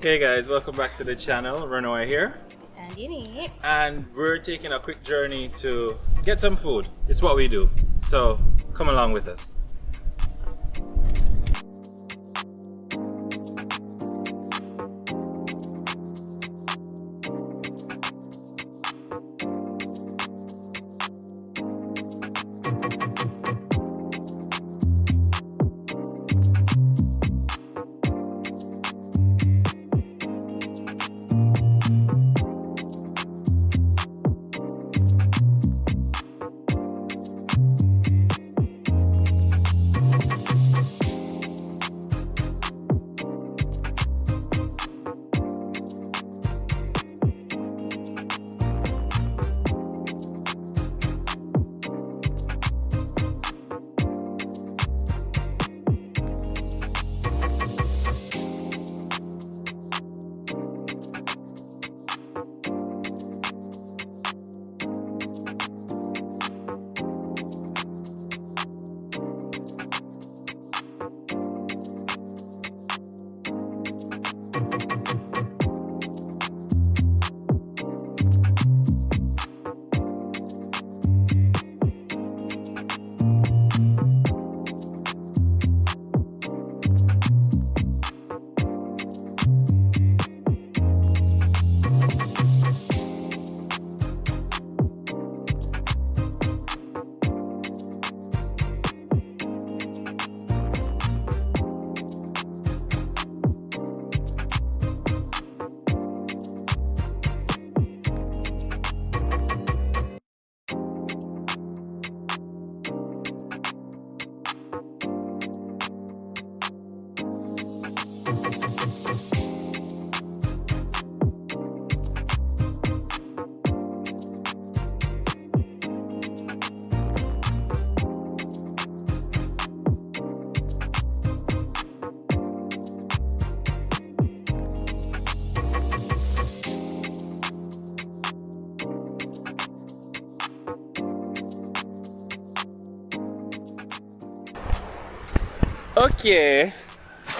Hey guys, welcome back to the channel. Runaway here. And Unique. And we're taking a quick journey to get some food. It's what we do. So come along with us.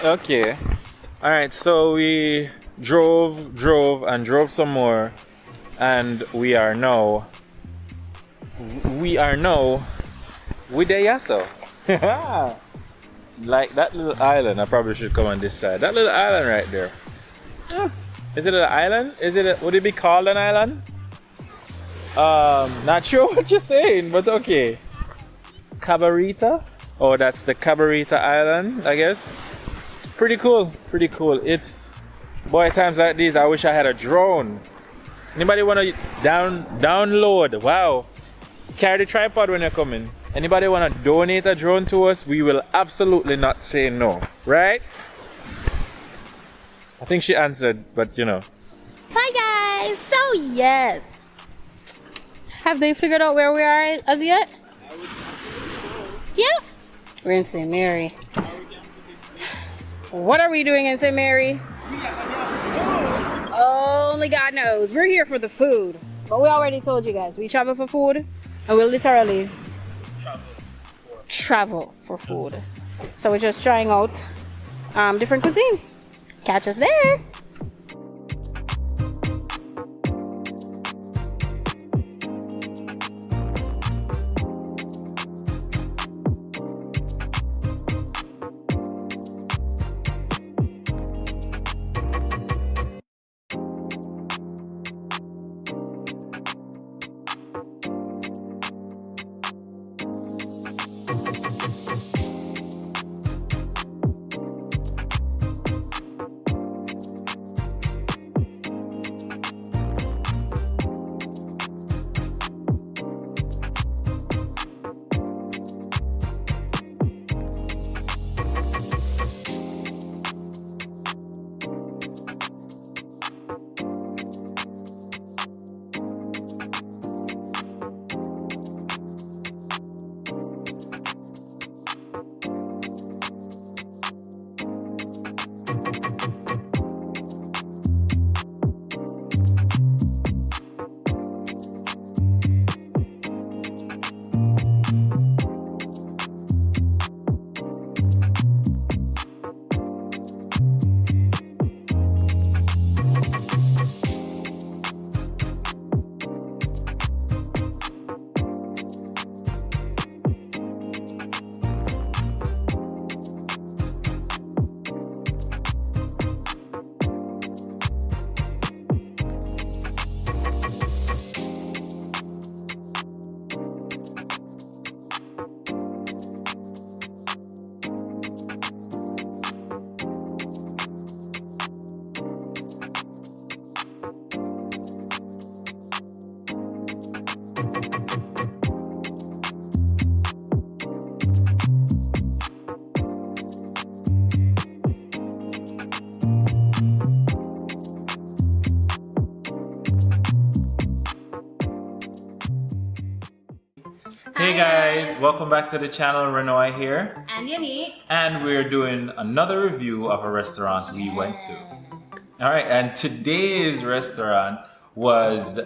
Okay. All right, so we drove some more, and we are now with the Yasso. Like that little island. I probably should come on this side. That little island right there. Is it an island? Would it be called an island? Not sure what you're saying, but okay. Cabarita? Oh, that's the Cabarita Island, I guess. Pretty cool. It's, boy, times like these, I wish I had a drone. Anybody want to download? Wow. Carry the tripod when you're coming. Anybody want to donate a drone to us? We will absolutely not say no, right? I think she answered, but you know. Hi guys! So yes. Have they figured out where we are as yet? Yeah. We're in St. Mary. What are we doing in St. Mary? Only God knows. We're here for the food. But we already told you guys, we travel for food, and we'll literally travel for food. So we're just trying out different cuisines. Catch us there. guys, welcome back to the channel. Renoy here, and Unique, and we're doing another review of a restaurant we went to. All right, and today's restaurant was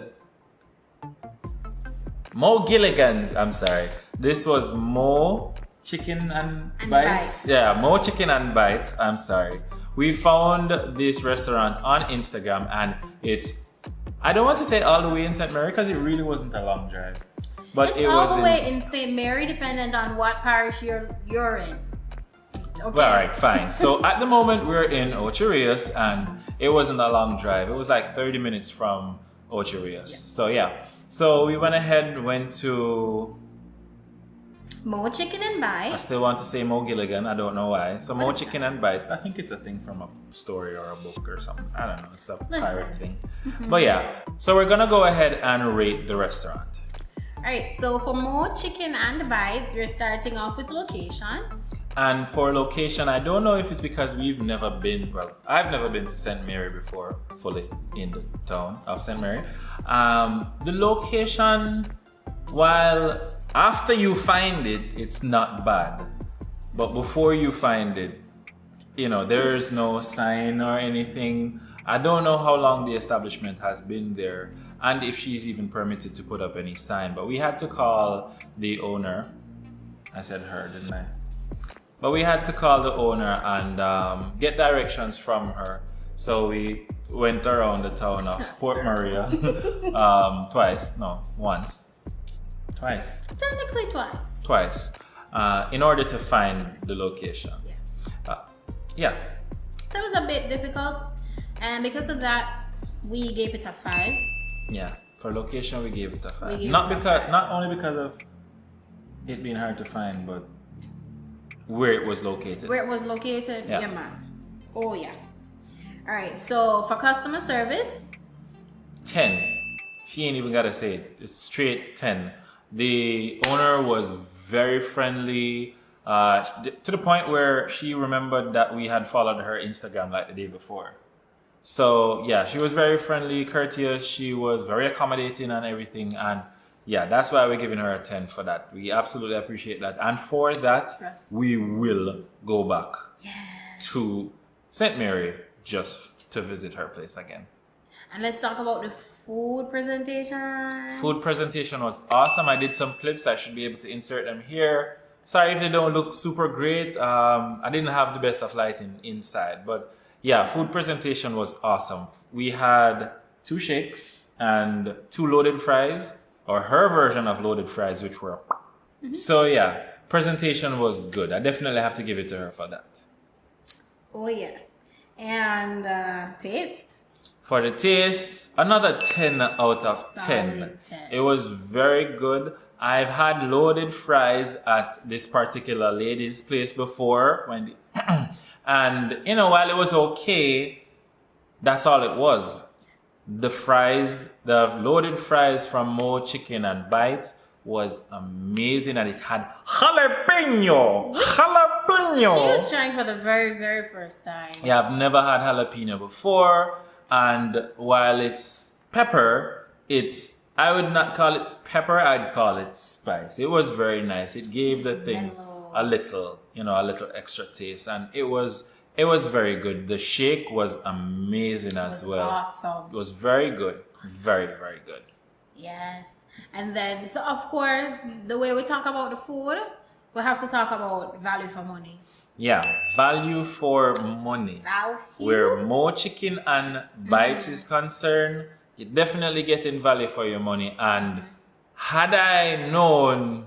Mo Gilligan's. I'm sorry, this was Mo Chicken and Bites. Yeah, Mo Chicken and Bites. I'm sorry. We found this restaurant on Instagram, and it's, I don't want to say all the way in St. Mary because it really wasn't a long drive. But it's it all was the way in St. Mary, dependent on what parish you're in. Okay. Well, all right, fine. So at the moment we're in Ocho Rios, and it wasn't a long drive. It was like 30 minutes from Ocho Rios. Yeah. So yeah. So we went ahead and went to Mo Chicken and Bites. I still want to say Mo Gilligan. I don't know why. So Mo Chicken and Bites. I think it's a thing from a story or a book or something. I don't know. It's a pirate thing. But yeah. So we're gonna go ahead and rate the restaurant. Alright, so for Mo Chicken and Bites, we're starting off with location. And for location, I don't know if it's because we've never been, well, I've never been to St. Mary before, fully in the town of St. Mary. The location, while after you find it, it's not bad. But before you find it, you know, there's no sign or anything. I don't know how long the establishment has been there, and if she's even permitted to put up any sign. But we had to call the owner. I said her, didn't I? But we had to call the owner and get directions from her. So we went around the town of Port Maria once. Twice. Technically twice. Twice. In order to find the location. Yeah. So it was a bit difficult. And because of that, we gave it a 5. Yeah, for location we gave it a 5. Not only because of it being hard to find, but where it was located. Where it was located, yeah man. Oh yeah. Alright, so for customer service, 10. She ain't even gotta say it. It's straight 10. The owner was very friendly, to the point where she remembered that we had followed her Instagram like the day before. So yeah, she was very friendly, courteous. She was very accommodating and everything. And yeah, that's why we're giving her a 10 for that. We absolutely appreciate that. And for that, we will go back to St. Mary just to visit her place again. And let's talk about the food presentation. Food presentation was awesome. I did some clips. I should be able to insert them here. Sorry if they don't look super great. I didn't have the best of lighting inside, but yeah, food presentation was awesome. We had 2 shakes and 2 loaded fries, or her version of loaded fries, which were so yeah, presentation was good. I definitely have to give it to her for that. Oh yeah. And taste? For the taste, another 10 out of 10. 10. It was very good. I've had loaded fries at this particular lady's place before, and you know, while it was okay, that's all it was. The fries, the loaded fries from Mo Chicken and Bites was amazing, and it had jalapeno. Jalapeno. He was trying for the very, very first time. Yeah, I've never had jalapeno before, and while it's pepper, I would not call it pepper, I'd call it spice. It was very nice. It gave the thing a little extra taste, and it was very good. The shake was amazing as well. Awesome. It was very good. Very, very good. Yes. And then, so of course, the way we talk about the food, we have to talk about value for money. Yeah, value for money. Value. Where Mo Chicken and Bites is concerned, you're definitely getting value for your money. And had I known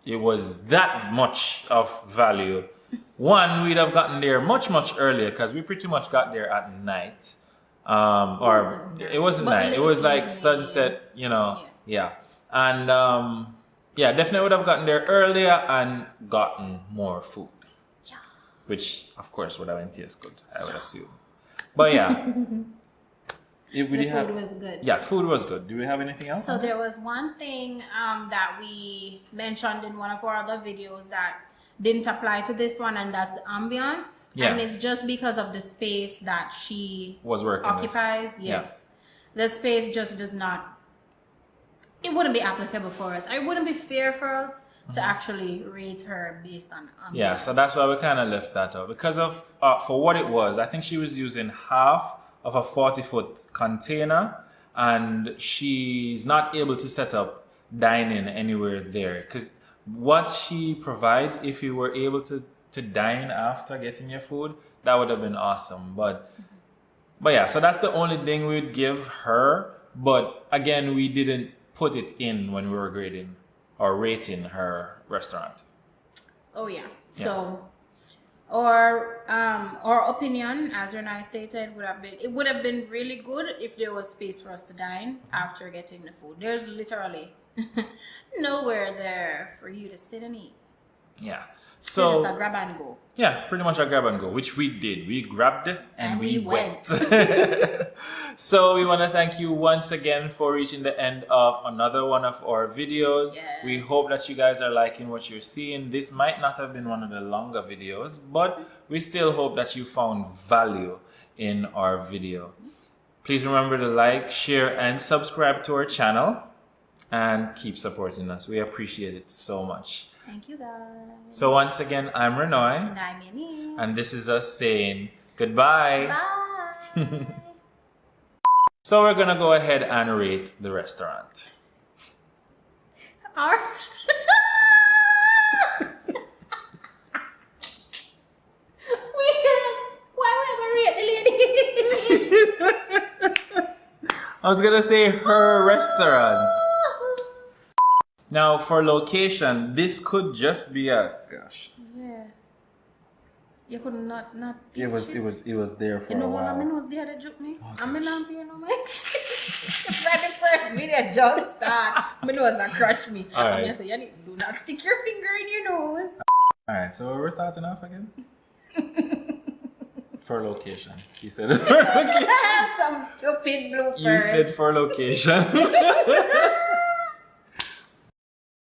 it was that much of value, one, we'd have gotten there much, much earlier, because we pretty much got there at night. It wasn't night. It was like sunset, you know. Yeah. And yeah, definitely would have gotten there earlier and gotten more food. Yeah. Which, of course, would have tasted good, I would assume. But yeah. The food was good. Yeah, food was good. Do we have anything else? So there was one thing that we mentioned in one of our other videos that didn't apply to this one, and that's ambience. Yeah. And it's just because of the space that she was working occupies. With. Yes. Yeah. The space just does not, it wouldn't be applicable for us. It wouldn't be fair for us to actually rate her based on Yeah, so that's why we kind of left that out because of for what it was. I think she was using half of a 40-foot container, and she's not able to set up dining anywhere there because what she provides, if you were able to dine after getting your food, that would have been awesome. But yeah, so that's the only thing we'd give her. But again, we didn't put it in when we were grading or rating her restaurant. Oh yeah. So our opinion, as Renai stated, would have been really good if there was space for us to dine after getting the food. There's literally nowhere there for you to sit and eat. Yeah. It's So just a grab and go. yeah, pretty much a grab and go, which we did. We grabbed and we went. So we want to thank you once again for reaching the end of another one of our videos. Yes. We hope that you guys are liking what you're seeing. This might not have been one of the longer videos, but we still hope that you found value in our video. Please remember to like, share, and subscribe to our channel and keep supporting us. We appreciate it so much. Thank you guys. So once again, I'm Renoy. And I'm Yanni. And this is us saying goodbye. Bye. So we're gonna go ahead and rate the restaurant. Our I was gonna say her restaurant. Now for location, this could just be a gosh. Yeah. You could not. It was there for You know a what I mean while. was there that joke me? I mean I'm here no man. Right the first video just start. My nose a crutch me. All I'm right. gonna say, Yanni, do not stick your finger in your nose. Alright, so we're starting off again? For location. You said Some stupid bloopers. you said for location.